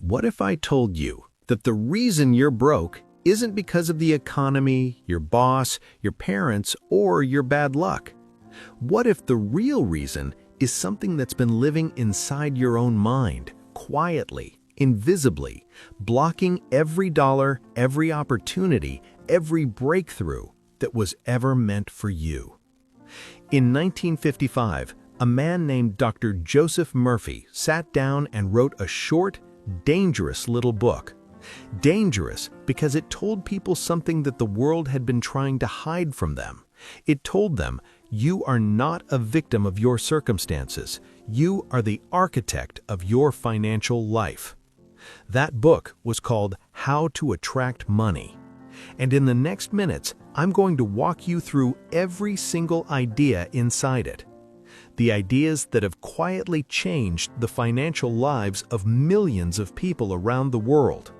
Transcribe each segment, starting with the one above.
What if I told you that the reason you're broke isn't because of the economy, your boss, your parents, or your bad luck? What if the real reason is something that's been living inside your own mind, quietly, invisibly, blocking every dollar, every opportunity, every breakthrough that was ever meant for you? In 1955, a man named Dr. Joseph Murphy sat down and wrote a short, dangerous little book. Dangerous because it told people something that the world had been trying to hide from them. It told them, you are not a victim of your circumstances. You are the architect of your financial life. That book was called How to Attract Money. And in the next minutes, I'm going to walk you through every single idea inside it. The ideas that have quietly changed the financial lives of millions of people around the world.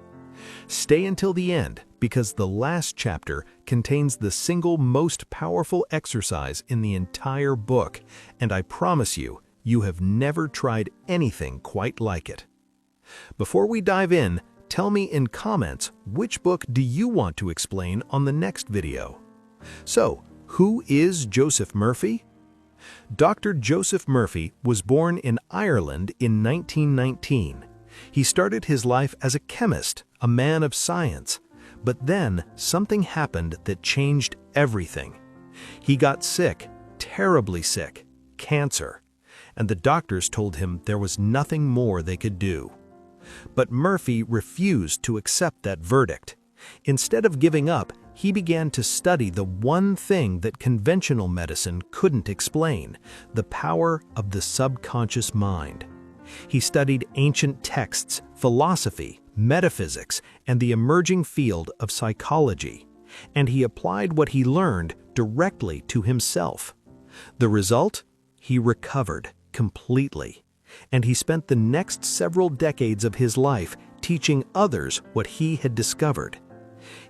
Stay until the end, because the last chapter contains the single most powerful exercise in the entire book, and I promise you, you have never tried anything quite like it. Before we dive in, tell me in comments which book do you want to explain on the next video. So, who is Joseph Murphy? Dr. Joseph Murphy was born in Ireland in 1919. He started his life as a chemist, a man of science, but then something happened that changed everything. He got sick, terribly sick, cancer, and the doctors told him there was nothing more they could do. But Murphy refused to accept that verdict. Instead of giving up, he began to study the one thing that conventional medicine couldn't explain, the power of the subconscious mind. He studied ancient texts, philosophy, metaphysics, and the emerging field of psychology, and he applied what he learned directly to himself. The result? He recovered completely, and he spent the next several decades of his life teaching others what he had discovered.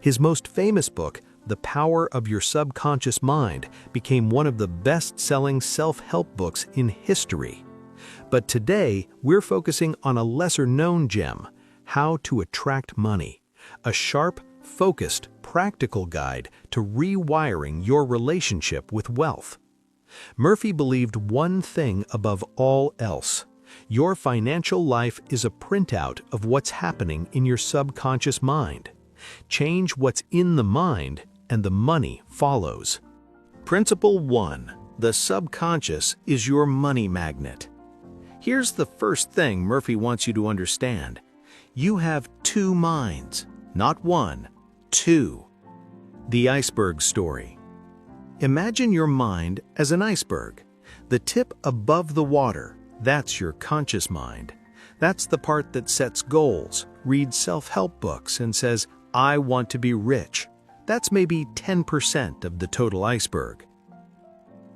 His most famous book, The Power of Your Subconscious Mind, became one of the best-selling self-help books in history. But today, we're focusing on a lesser-known gem, How to Attract Money, a sharp, focused, practical guide to rewiring your relationship with wealth. Murphy believed one thing above all else. Your financial life is a printout of what's happening in your subconscious mind. Change what's in the mind, and the money follows. Principle 1. The subconscious is your money magnet. Here's the first thing Murphy wants you to understand. You have two minds, not one, two. The iceberg story. Imagine your mind as an iceberg. The tip above the water, that's your conscious mind. That's the part that sets goals, reads self-help books, and says, I want to be rich. That's maybe 10% of the total iceberg.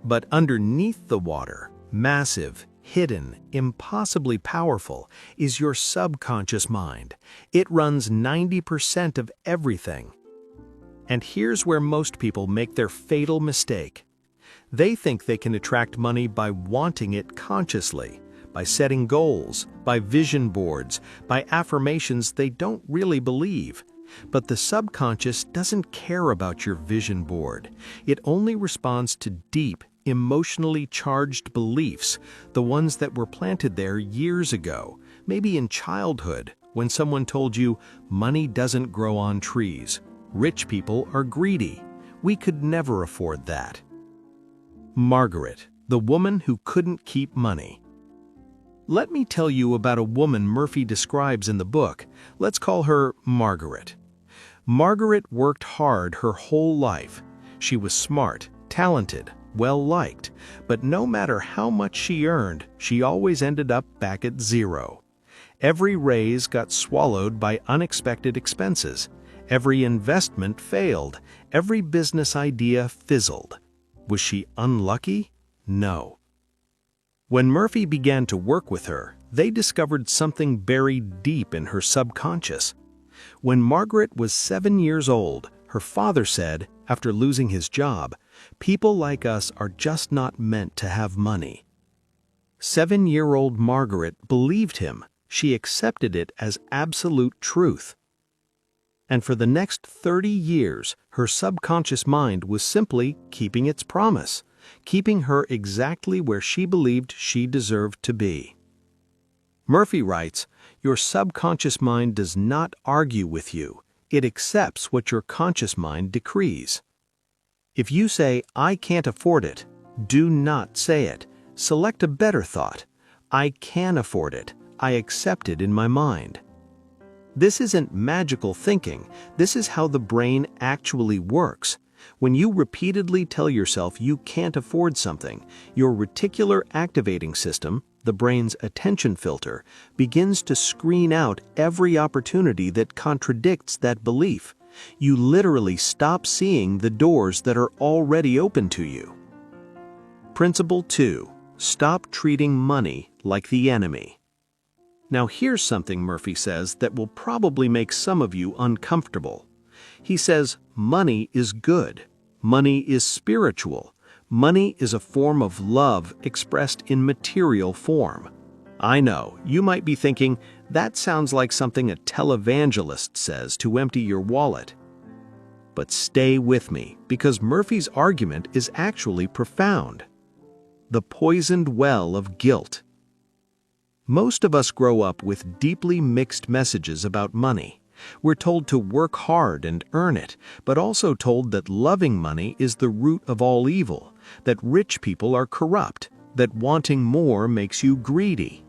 But underneath the water, massive, hidden, impossibly powerful, is your subconscious mind. It runs 90% of everything. And here's where most people make their fatal mistake. They think they can attract money by wanting it consciously, by setting goals, by vision boards, by affirmations they don't really believe. But the subconscious doesn't care about your vision board. It only responds to deep, emotionally charged beliefs, the ones that were planted there years ago, maybe in childhood, when someone told you, money doesn't grow on trees, rich people are greedy, we could never afford that. Margaret, the woman who couldn't keep money. Let me tell you about a woman Murphy describes in the book. Let's call her Margaret. Margaret worked hard her whole life. She was smart, talented, well-liked, but no matter how much she earned, she always ended up back at zero. Every raise got swallowed by unexpected expenses. Every investment failed. Every business idea fizzled. Was she unlucky? No. When Murphy began to work with her, they discovered something buried deep in her subconscious. When Margaret was 7 years old, her father said, after losing his job, people like us are just not meant to have money. 7-year-old Margaret believed him. she accepted it as absolute truth. And for the next 30 years, her subconscious mind was simply keeping its promise, keeping her exactly where she believed she deserved to be. Murphy writes, "Your subconscious mind does not argue with you. It accepts what your conscious mind decrees." If you say, "I can't afford it," do not say it. Select a better thought. "I can afford it. I accept it in my mind." This isn't magical thinking. This is how the brain actually works. When you repeatedly tell yourself you can't afford something, your reticular activating system, the brain's attention filter, begins to screen out every opportunity that contradicts that belief. You literally stop seeing the doors that are already open to you. Principle 2. Stop treating money like the enemy. Now here's something Murphy says that will probably make some of you uncomfortable. He says, money is good. Money is spiritual. Money is a form of love expressed in material form. I know, you might be thinking, that sounds like something a televangelist says to empty your wallet. But stay with me, because Murphy's argument is actually profound. The poisoned well of guilt. Most of us grow up with deeply mixed messages about money. We're told to work hard and earn it, but also told that loving money is the root of all evil, that rich people are corrupt, that wanting more makes you greedy.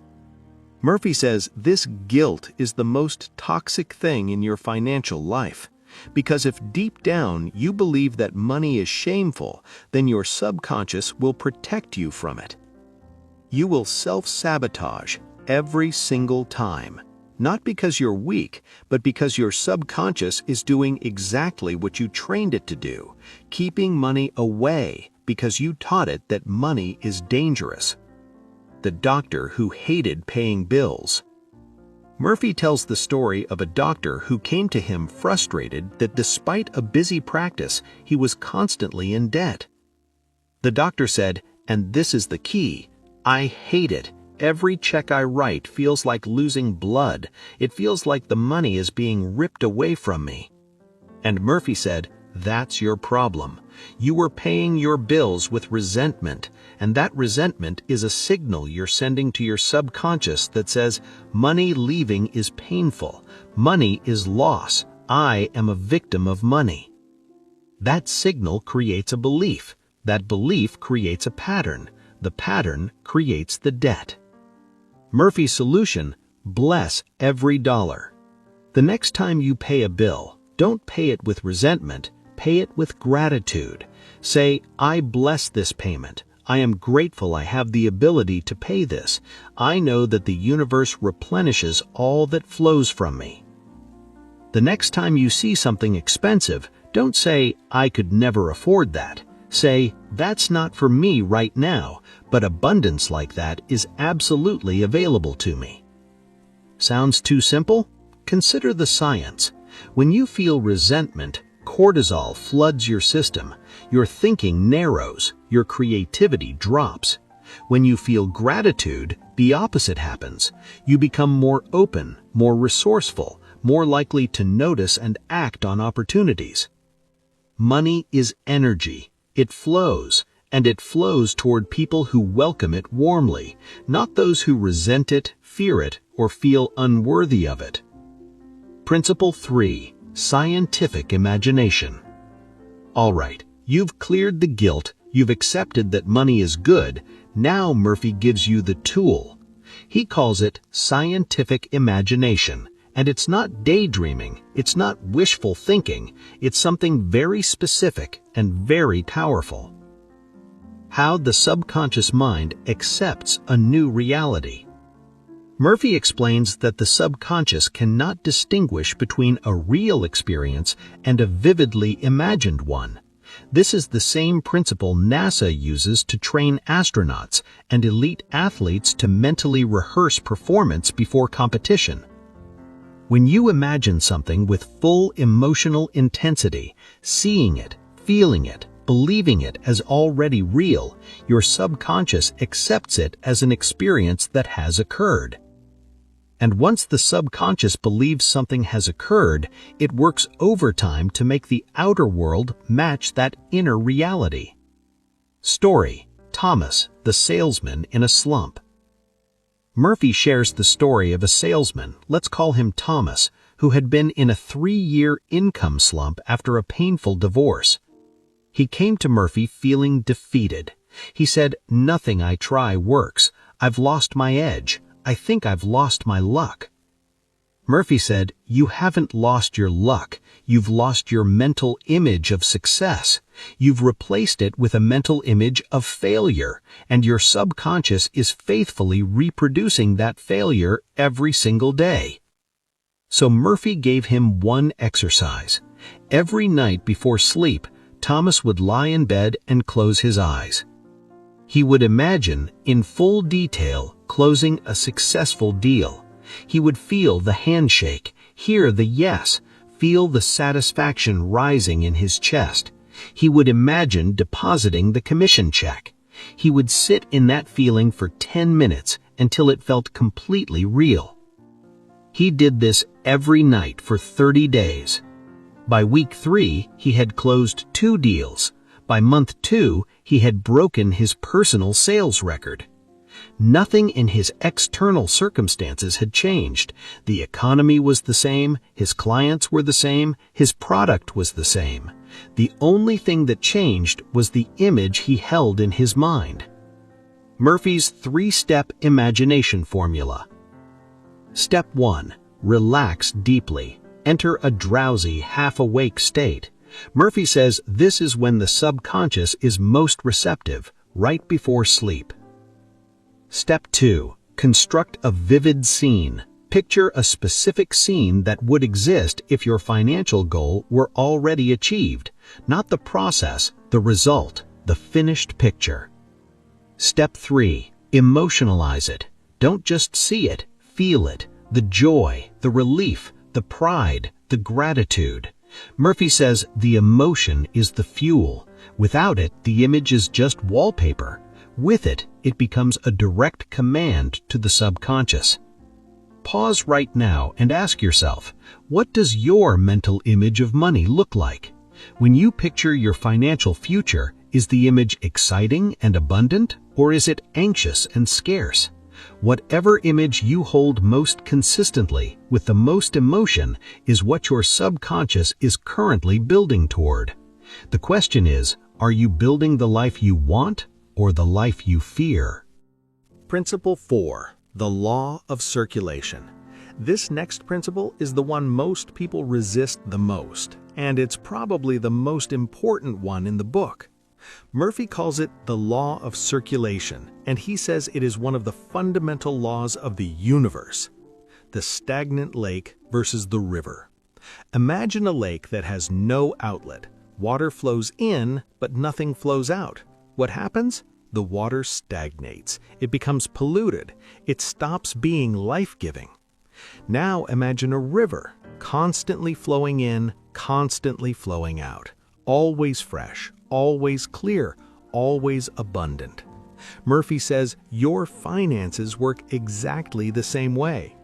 Murphy says this guilt is the most toxic thing in your financial life, because if deep down you believe that money is shameful, then your subconscious will protect you from it. You will self-sabotage every single time, not because you're weak, but because your subconscious is doing exactly what you trained it to do, keeping money away because you taught it that money is dangerous. The doctor who hated paying bills. Murphy tells the story of a doctor who came to him frustrated that despite a busy practice, he was constantly in debt. The doctor said, and this is the key, "I hate it. Every check I write feels like losing blood. It feels like the money is being ripped away from me." And Murphy said, "That's your problem. You are paying your bills with resentment, and that resentment is a signal you're sending to your subconscious that says, money leaving is painful. Money is loss. I am a victim of money." That signal creates a belief. That belief creates a pattern. The pattern creates the debt. Murphy's solution: bless every dollar. The next time you pay a bill, don't pay it with resentment, pay it with gratitude. Say, "I bless this payment. I am grateful I have the ability to pay this. I know that the universe replenishes all that flows from me." The next time you see something expensive, don't say, "I could never afford that." Say, "That's not for me right now, but abundance like that is absolutely available to me." Sounds too simple? Consider the science. When you feel resentment, cortisol floods your system. Your thinking narrows. Your creativity drops. When you feel gratitude, the opposite happens. You become more open, more resourceful, more likely to notice and act on opportunities. Money is energy. It flows, and it flows toward people who welcome it warmly, not those who resent it, fear it, or feel unworthy of it. Principle 3. Scientific imagination. All right, you've cleared the guilt, you've accepted that money is good. Now Murphy gives you the tool. He calls it scientific imagination. And it's not daydreaming, it's not wishful thinking, it's something very specific and very powerful. How the subconscious mind accepts a new reality. Murphy explains that the subconscious cannot distinguish between a real experience and a vividly imagined one. This is the same principle NASA uses to train astronauts and elite athletes to mentally rehearse performance before competition. When you imagine something with full emotional intensity, seeing it, feeling it, believing it as already real, your subconscious accepts it as an experience that has occurred. And once the subconscious believes something has occurred, it works overtime to make the outer world match that inner reality. Story: Thomas, the salesman in a slump. Murphy shares the story of a salesman, let's call him Thomas, who had been in a 3-year income slump after a painful divorce. He came to Murphy feeling defeated. He said, "Nothing I try works. I've lost my edge. I think I've lost my luck." Murphy said, "You haven't lost your luck. You've lost your mental image of success. You've replaced it with a mental image of failure, and your subconscious is faithfully reproducing that failure every single day." So Murphy gave him one exercise. Every night before sleep, Thomas would lie in bed and close his eyes. He would imagine, in full detail, closing a successful deal. He would feel the handshake, hear the yes, feel the satisfaction rising in his chest. He would imagine depositing the commission check. He would sit in that feeling for 10 minutes until it felt completely real. He did this every night for 30 days. By week 3, he had closed 2 deals. By month 2, he had broken his personal sales record. Nothing in his external circumstances had changed. The economy was the same, his clients were the same, his product was the same. The only thing that changed was the image he held in his mind. Murphy's 3-step imagination formula. Step 1. Relax deeply. Enter a drowsy, half-awake state. Murphy says this is when the subconscious is most receptive, right before sleep. Step 2. Construct a vivid scene. Picture a specific scene that would exist if your financial goal were already achieved, not the process, the result, the finished picture. Step 3. Emotionalize it. Don't just see it, feel it. The joy, the relief, the pride, the gratitude. Murphy says the emotion is the fuel. Without it, the image is just wallpaper. With it, it becomes a direct command to the subconscious. Pause right now and ask yourself, what does your mental image of money look like? When you picture your financial future, is the image exciting and abundant, or is it anxious and scarce? Whatever image you hold most consistently, with the most emotion, is what your subconscious is currently building toward. The question is, are you building the life you want, or the life you fear? Principle 4. The law of circulation. This next principle is the one most people resist the most, and it's probably the most important one in the book. Murphy calls it the law of circulation, and he says it is one of the fundamental laws of the universe. The stagnant lake versus the river. Imagine a lake that has no outlet. Water flows in, but nothing flows out. What happens? The water stagnates. It becomes polluted. It stops being life-giving. Now imagine a river, constantly flowing in, constantly flowing out. Always fresh, always clear, always abundant. Murphy says your finances work exactly the same way.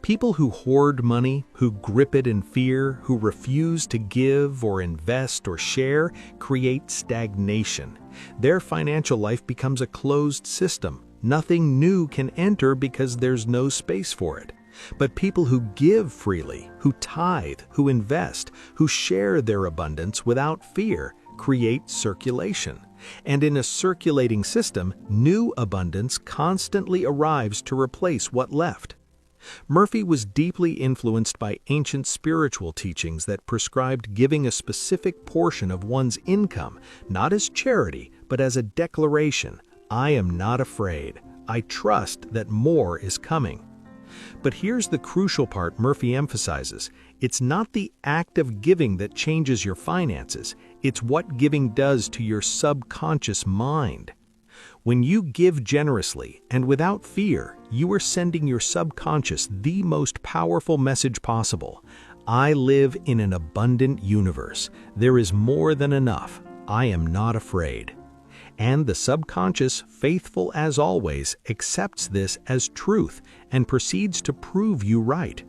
People who hoard money, who grip it in fear, who refuse to give or invest or share, create stagnation. Their financial life becomes a closed system. Nothing new can enter because there's no space for it. But people who give freely, who tithe, who invest, who share their abundance without fear, create circulation. And in a circulating system, new abundance constantly arrives to replace what left. Murphy was deeply influenced by ancient spiritual teachings that prescribed giving a specific portion of one's income, not as charity, but as a declaration, I am not afraid. I trust that more is coming. But here's the crucial part Murphy emphasizes. It's not the act of giving that changes your finances. It's what giving does to your subconscious mind. When you give generously and without fear, you are sending your subconscious the most powerful message possible. I live in an abundant universe. There is more than enough. I am not afraid. And the subconscious, faithful as always, accepts this as truth and proceeds to prove you right.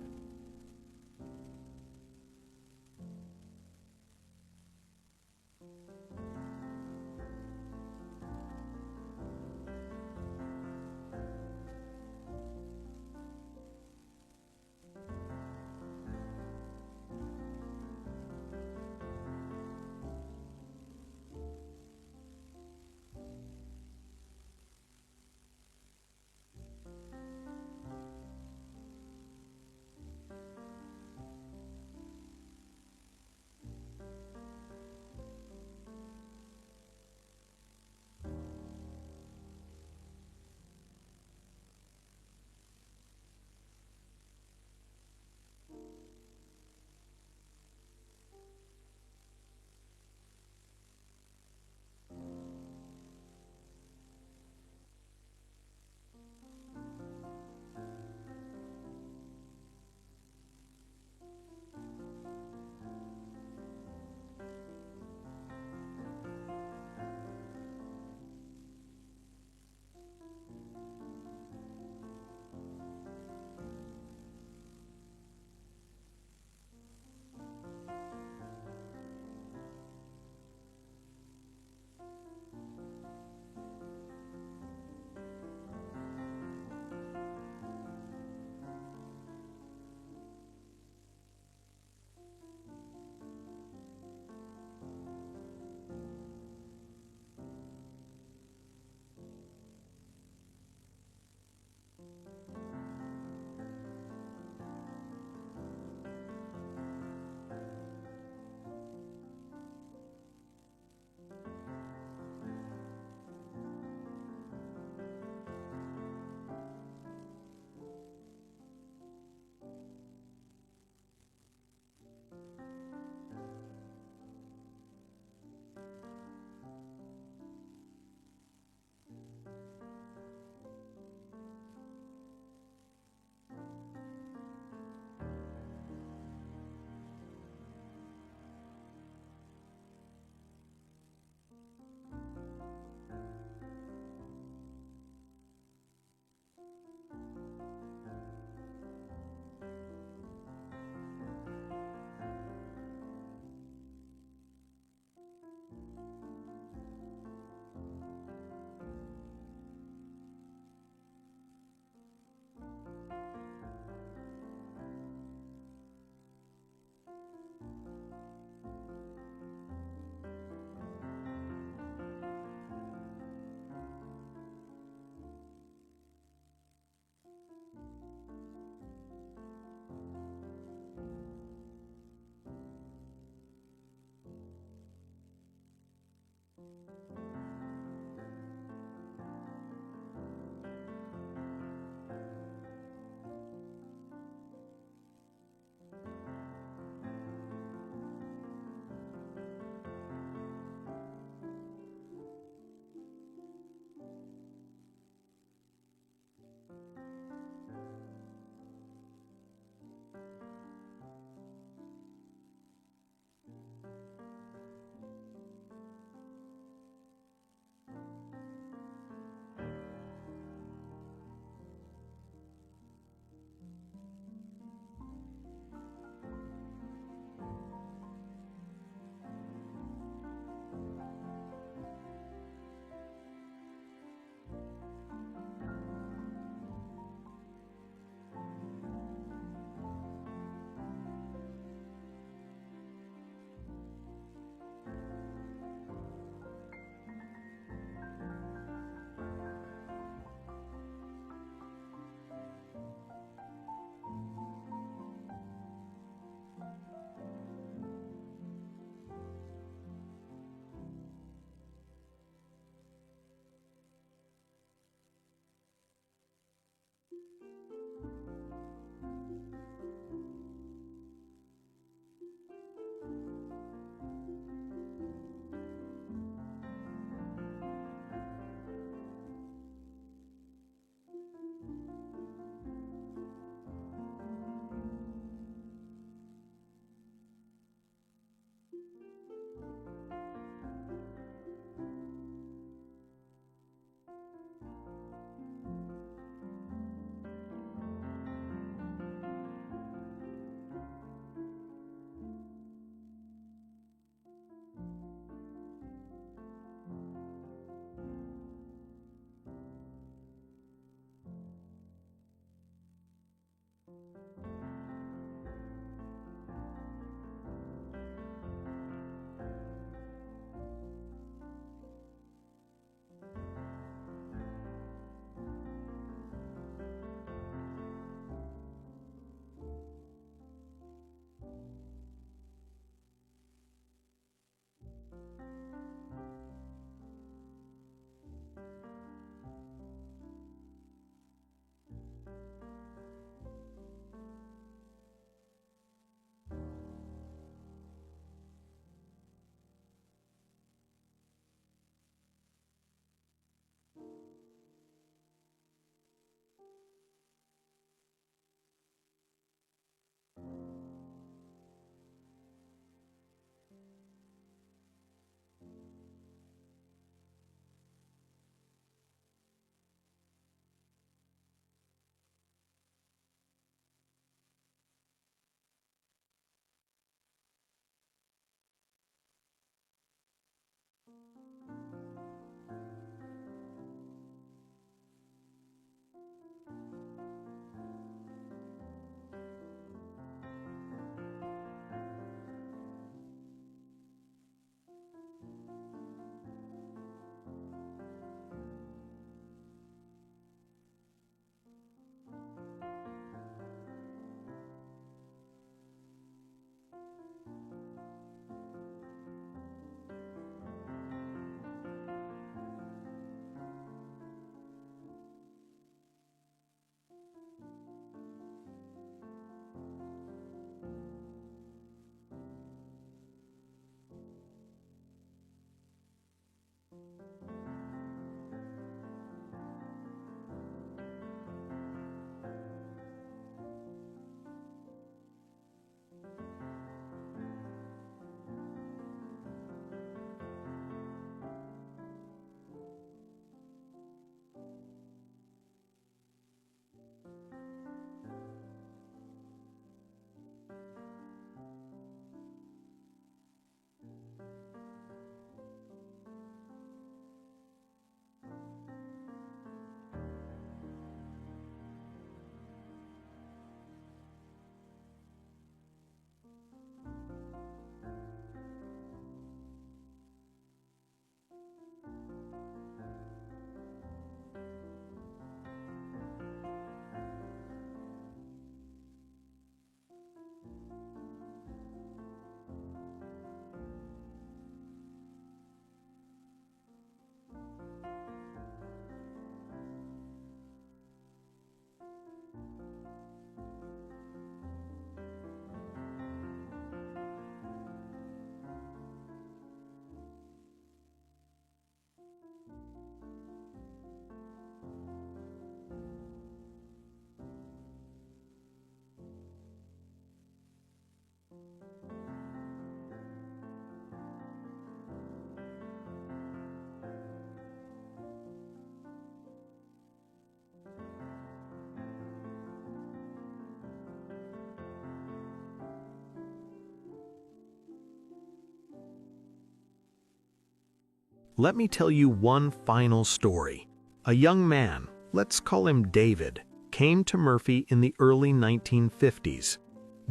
let me tell you one final story. A young man, let's call him David, came to Murphy in the early 1950s.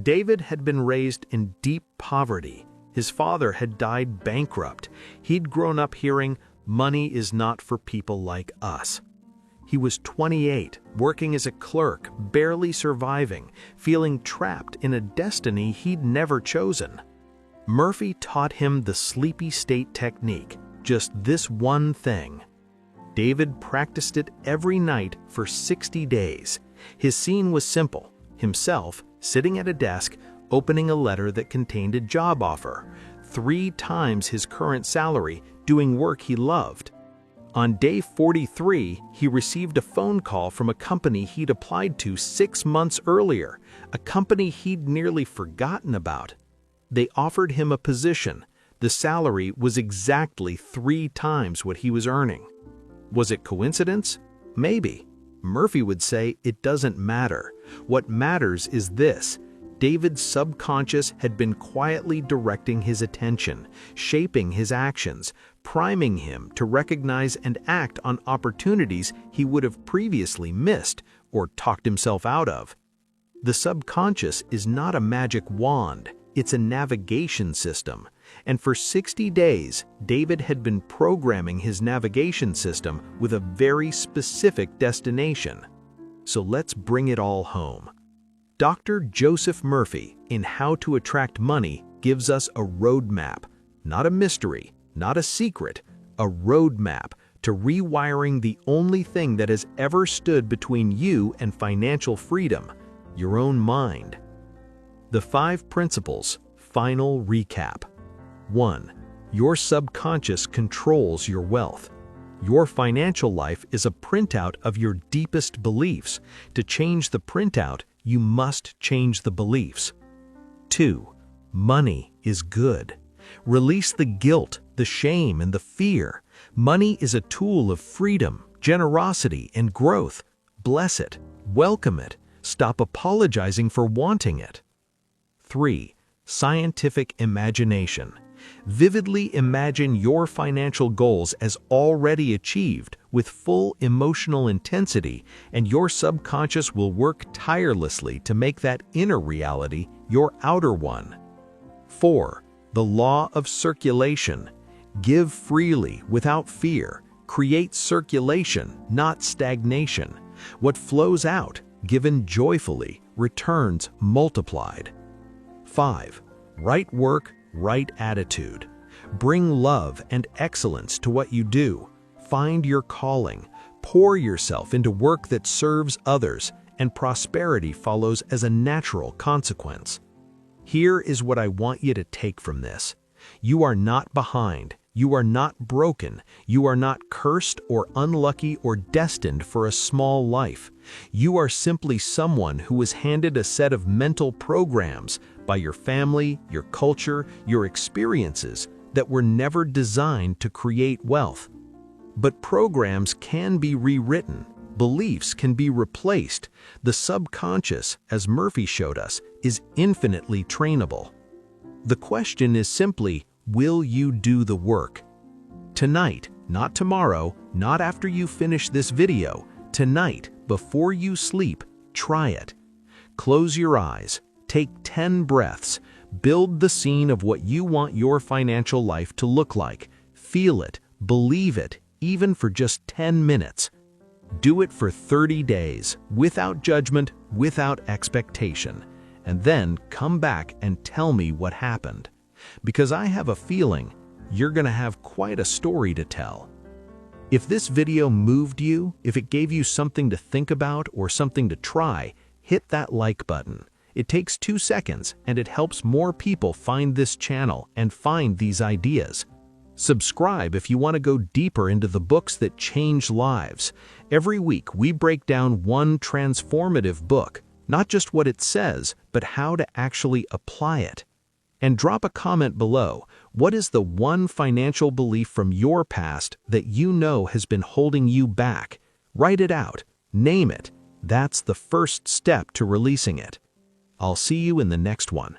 David had been raised in deep poverty. His father had died bankrupt. He'd grown up hearing, "Money is not for people like us." He was 28, working as a clerk, barely surviving, feeling trapped in a destiny he'd never chosen. Murphy taught him the sleepy state technique, just this one thing. David practiced it every night for 60 days. His scene was simple: himself sitting at a desk, opening a letter that contained a job offer, 3 times his current salary, doing work he loved. On day 43, he received a phone call from a company he'd applied to 6 months earlier, a company he'd nearly forgotten about. They offered him a position. The salary was exactly 3 times what he was earning. Was it coincidence? Maybe. Murphy would say it doesn't matter. What matters is this: David's subconscious had been quietly directing his attention, shaping his actions, priming him to recognize and act on opportunities he would have previously missed or talked himself out of. The subconscious is not a magic wand, it's a navigation system. And for 60 days, David had been programming his navigation system with a very specific destination. So let's bring it all home. Dr. Joseph Murphy, in How to Attract Money, gives us a roadmap, not a mystery, not a secret, a roadmap to rewiring the only thing that has ever stood between you and financial freedom, your own mind. The 5 principles, final recap. 1. Your subconscious controls your wealth. Your financial life is a printout of your deepest beliefs. To change the printout, you must change the beliefs. 2. Money is good. Release the guilt, the shame, and the fear. Money is a tool of freedom, generosity, and growth. Bless it. Welcome it. Stop apologizing for wanting it. 3. Scientific imagination. Vividly imagine your financial goals as already achieved with full emotional intensity, and your subconscious will work tirelessly to make that inner reality your outer one. 4. The law of circulation. Give freely without fear. Create circulation, not stagnation. What flows out, given joyfully, returns multiplied. 5. Right work, right attitude. Bring love and excellence to what you do. Find your calling. Pour yourself into work that serves others, and prosperity follows as a natural consequence. Here is what I want you to take from this. You are not behind. You are not broken. You are not cursed or unlucky or destined for a small life. You are simply someone who was handed a set of mental programs by your family, your culture, your experiences that were never designed to create wealth. But programs can be rewritten. Beliefs can be replaced. The subconscious, as Murphy showed us, is infinitely trainable. The question is simply, will you do the work? Tonight, not tomorrow, not after you finish this video, tonight, before you sleep, try it. Close your eyes, take 10 breaths, build the scene of what you want your financial life to look like. Feel it, believe it, even for just 10 minutes. Do it for 30 days, without judgment, without expectation, and then come back and tell me what happened. Because I have a feeling you're going to have quite a story to tell. If this video moved you, if it gave you something to think about or something to try, hit that like button. It takes 2 seconds and it helps more people find this channel and find these ideas. Subscribe if you want to go deeper into the books that change lives. Every week we break down one transformative book, not just what it says, but how to actually apply it. And drop a comment below. What is the one financial belief from your past that you know has been holding you back? Write it out. Name it. That's the first step to releasing it. I'll see you in the next one.